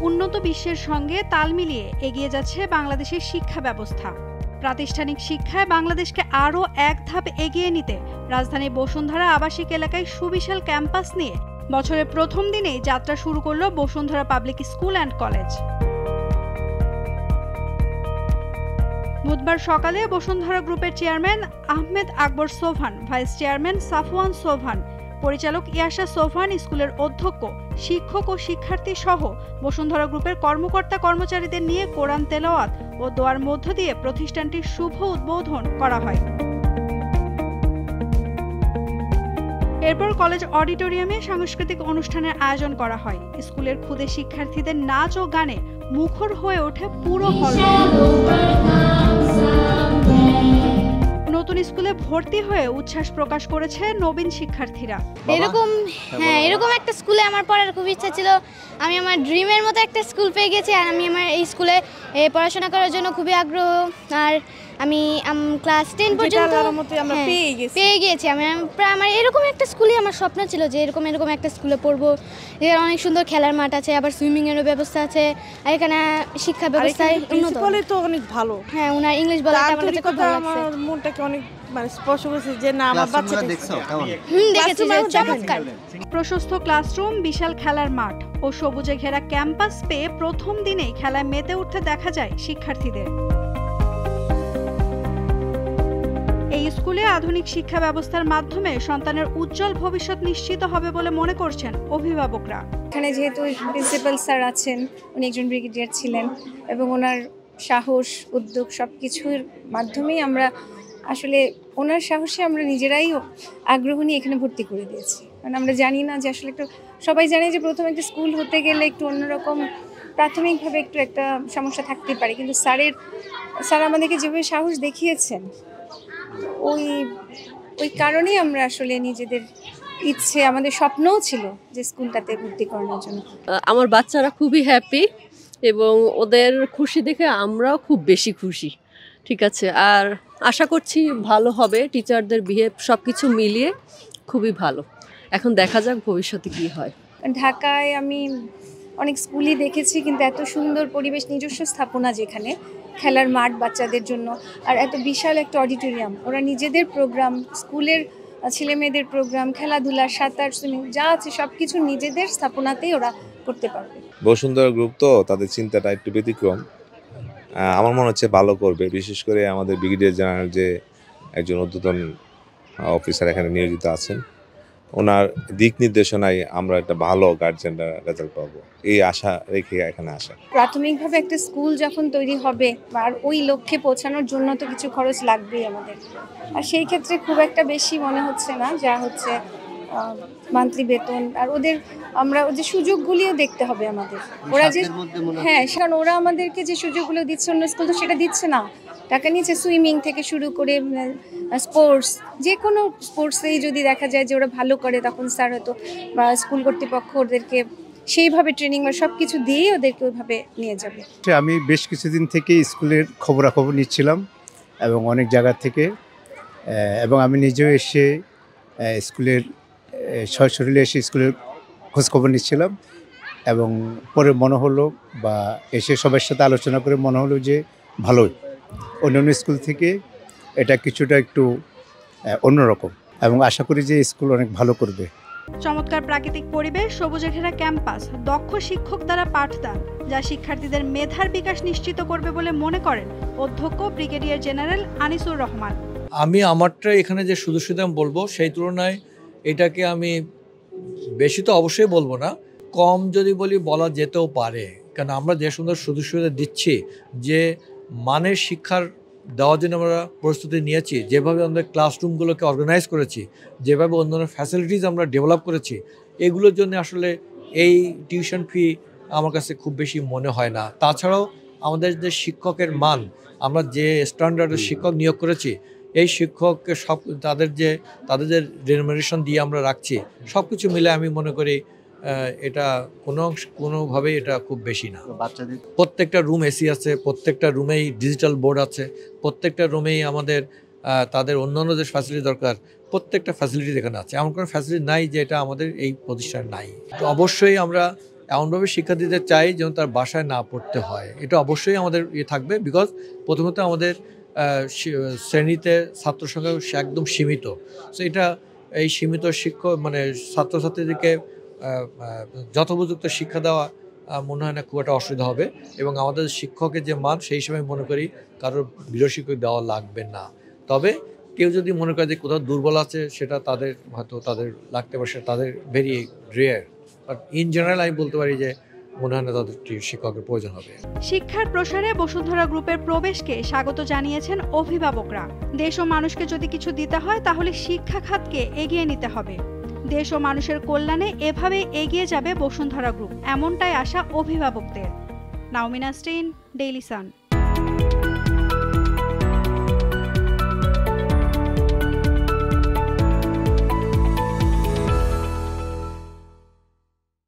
উন্নত বিশ্বের সঙ্গে তাল মিলিয়ে এগিয়ে যাচ্ছে বাংলাদেশের শিক্ষা ব্যবস্থা। প্রাতিষ্ঠানিক শিক্ষায় বাংলাদেশকে আরও এক ধাপ এগিয়ে নিতে রাজধানীর বসুন্ধরা আবাসিক এলাকায় সুবিশাল ক্যাম্পাস নিয়ে বছরের প্রথম দিনেই যাত্রা শুরু করল Bashundhara public school and college. বুধবার সকালে বসুন্ধরা গ্রুপের চেয়ারম্যান আহমেদ আকবর সোভান, ভাইস চেয়ারম্যান সাফওয়ান সোভান, পরিচালক ইয়াশা সোভান, স্কুলের অধ্যক্ষ, শিক্ষক ও শিক্ষার্থী সহ বসুন্ধরা গ্রুপের কর্মকর্তা কর্মচারীদের নিয়ে কোরআন তেলাওয়াত ও দোয়ার মধ্য দিয়ে প্রতিষ্ঠানটির শুভ উদ্বোধন করা হয়। এরপর কলেজ অডিটোরিয়ামে সাংস্কৃতিক অনুষ্ঠানের আয়োজন করা হয়। স্কুলের ক্ষুদে শিক্ষার্থীদের নাচ ও গানে মুখর হয়ে ওঠে পুরো হল। নতুন স্কুলে ভর্তি হয়ে উচ্ছ্বাস প্রকাশ করেছে নবীন শিক্ষার্থীরা। এরকম একটা স্কুলে আমার পড়ার খুব ইচ্ছা ছিল। আমি আমার ড্রিমের মতো একটা স্কুল পেয়ে গেছি, আর আমি আমার এই স্কুলে পড়াশোনা করার জন্য খুবই আগ্রহ। আর আমি ক্লাস 10 পর্যন্ত পেয়ে গিয়েছি। আমার এরকম একটা স্কুলে আমার স্বপ্ন ছিল যে এরকম একটা স্কুলে পড়বো, যেখানে অনেক সুন্দর খেলার মাঠ আছে, আবার সুইমিং এরও ব্যবস্থা আছে, আর এখানে শিক্ষা ব্যবস্থা উন্নত। তো অনেক ভালো। হ্যাঁ, ওনার ইংলিশ বলাটা আমার কাছে খুব ভালো লাগছে। আমার মনটাকে অনেক স্পর্শ করেছে যে না, আমার বাচ্চাটা দেখেছি যে চমৎকার। প্রশস্ত ক্লাসরুম, বিশাল খেলার মাঠ ও সবুজে ঘেরা ক্যাম্পাস পেয়ে প্রথম দিনেই খেলায় মেতে উঠতে দেখা যায় শিক্ষার্থীদের। এই স্কুলে আধুনিক শিক্ষা ব্যবস্থার মাধ্যমে সন্তানের উজ্জ্বল ভবিষ্যৎ নিশ্চিত হবে বলে মনে করছেন অভিভাবকরা। এখানে যেহেতু প্রিন্সিপাল স্যার আছেন, উনি একজন ব্রিগেডিয়ার ছিলেন, এবং ওনার সাহস, উদ্যোগ সবকিছুর মাধ্যমেই আমরা আসলে ওনার সাহসে আমরা নিজেরাই আগ্রহ নিয়ে এখানে ভর্তি করে দিয়েছি। কারণ আমরা জানি না যে আসলে একটু, সবাই জানে যে প্রথম একটা স্কুল হতে গেলে একটু অন্যরকম প্রাথমিকভাবে একটু একটা সমস্যা থাকতে পারে, কিন্তু স্যার আমাদেরকে যেভাবে সাহস দেখিয়েছেন, ওই কারণেই আমরা আসলে নিজেদের ইচ্ছে, আমাদের স্বপ্নও ছিল যে স্কুলটাতে ভর্তি করানোর জন্য। আমার বাচ্চারা খুবই হ্যাপি এবং ওদের খুশি দেখে আমরাও খুব বেশি খুশি। ঠিক আছে, আর আশা করছি ভালো হবে। টিচারদের বিহেভ সব কিছু মিলিয়ে খুবই ভালো। এখন দেখা যাক ভবিষ্যতে কি হয়। ঢাকায় আমি অনেক স্কুলই দেখেছি, কিন্তু এত সুন্দর পরিবেশ, নিজস্ব স্থাপনা, যেখানে খেলার মাঠ বাচ্চাদের জন্য, আর এত বিশাল একটা অডিটোরিয়াম, ওরা নিজেদের প্রোগ্রাম, স্কুলের ছেলে মেয়েদের প্রোগ্রাম, খেলাধুলা, সাঁতার, সুইমিং যা আছে সব কিছু নিজেদের স্থাপনাতেই ওরা করতে পারবে। বসুন্ধরা গ্রুপ তো তাদের চিন্তাটা একটু ব্যতিক্রম। আমার মনে হচ্ছে ভালো করবে, বিশেষ করে আমাদের ব্রিগেডিয়ার জেনারেল যে একজন ঊর্ধ্বতন অফিসার এখানে নিয়োজিত আছেন, ওনার দিক নির্দেশনায় আমরা একটা ভালো গার্জেনরা রেজাল্ট পাবো, এই আশা রেখে এখানে আসা। প্রাথমিকভাবে একটা স্কুল যখন তৈরি হবে, আর ওই লক্ষ্যে পৌঁছানোর জন্য তো কিছু খরচ লাগবেই আমাদের, আর সেই ক্ষেত্রে খুব একটা বেশি মনে হচ্ছে না, যা হচ্ছে মান্থলি বেতন, আর আমরা ওদের সুযোগগুলিও দেখতে হবে আমাদের। ওরা যে কারণ ওরা আমাদেরকে যে সুযোগগুলো দিচ্ছে, অন্য স্কুল তো সেটা দিচ্ছে না। টাকা নিচ্ছে সুইমিং থেকে শুরু করে স্পোর্টস, যে কোনো স্পোর্টসেই যদি দেখা যায় যে ওরা ভালো করে, তখন স্যার হয়তো বা স্কুল কর্তৃপক্ষ ওদেরকে সেইভাবে ট্রেনিং বা সব কিছু দিয়েই ওদেরকে ওইভাবে নিয়ে যাবে। আমি বেশ কিছুদিন থেকে স্কুলের খবরাখবর নিচ্ছিলাম এবং অনেক জায়গা থেকে, এবং আমি নিজেও এসে স্কুলের সশরীরে এসে স্কুলের খোঁজখবর নিচ্ছিলাম, এবং পরে মনে হলো বা এসে সবার সাথে আলোচনা করে মনে হলো যে ভালোই, অন্যান্য স্কুল থেকে এটা কিছুটা একটু অন্যরকম, এবং আশা করি যে স্কুল অনেক ভালো করবে। চমৎকার প্রাকৃতিক পরিবেশ, সবুজে ঘেরা ক্যাম্পাস, দক্ষ শিক্ষক দ্বারা পাঠদান, যা শিক্ষার্থীদের মেধার বিকাশ নিশ্চিত করবে বলে মনে করেন অধ্যক্ষ ব্রিগেডিয়ার জেনারেল আনিসুর রহমান। আমি আমারটা এখানে যে শুধু বলবো, সেই তুলনায় এটাকে আমি বেশি তো অবশ্যই বলবো না, কম যদি বলা যেতেও পারে। কারণ আমরা যে সুন্দর সুযোগ দিচ্ছি, যে মানের শিক্ষার দেওয়ার জন্য আমরা প্রস্তুতি নিয়েছি, যেভাবে আমরা ক্লাসরুমগুলোকে অর্গানাইজ করেছি, যেভাবে অন্যান্য ফ্যাসিলিটিস আমরা ডেভেলপ করেছি, এগুলোর জন্য আসলে এই টিউশন ফি আমার কাছে খুব বেশি মনে হয় না। তাছাড়াও আমাদের যে শিক্ষকের মান, আমরা যে স্ট্যান্ডার্ডের শিক্ষক নিয়োগ করেছি, এই শিক্ষককে তাদের যে রেমুনারেশন দিয়ে আমরা রাখছি, সব কিছু মিলে আমি মনে করি এটা কোনোভাবেই এটা খুব বেশি না। প্রত্যেকটা রুম এসি আছে, প্রত্যেকটা রুমেই ডিজিটাল বোর্ড আছে, প্রত্যেকটা রুমেই আমাদের তাদের অন্যান্য যে ফ্যাসিলিটি দরকার, প্রত্যেকটা ফ্যাসিলিটি এখানে আছে। এমন কোনো ফ্যাসিলিটি নাই যে এটা আমাদের এই প্রতিষ্ঠানে নাই। তো অবশ্যই আমরা এমনভাবে শিক্ষা দিতে চাই যেন তার বাসায় না পড়তে হয়। এটা অবশ্যই আমাদের থাকবে, বিকজ প্রথমত আমাদের শ্রেণীতে ছাত্র সংখ্যা একদম সীমিত। সো এটা এই সীমিত শিক্ষক মানে ছাত্রছাত্রীদেরকে যথোপযুক্ত শিক্ষা দেওয়া মনে হয় না খুব একটা অসুবিধা হবে, এবং আমাদের শিক্ষকের যে মান সেই হিসেবে মনে করি কারোর গৃহ শিক্ষক দেওয়া লাগবে না। তবে কেউ যদি মনে করে যে কোথাও দুর্বল আছে সেটা তাদের হয়তো তাদের লাগতে পারে, সেটা তাদের very rare, but in general আমি বলতে পারি যে মনে হয় না তাদের শিক্ষকের প্রয়োজন হবে। শিক্ষার প্রসারে বসুন্ধরা গ্রুপের প্রবেশকে স্বাগত জানিয়েছেন অভিভাবকরা। দেশ ও মানুষকে যদি কিছু দিতে হয় তাহলে শিক্ষা খাতকে এগিয়ে নিতে হবে। দেশ ও মানুষের কল্যাণে এভাবে এগিয়ে যাবে বসুন্ধরা গ্রুপ, এমনটাই আশা অভিভাবকদের। নাওমিনা স্টেইন, ডেইলি সান।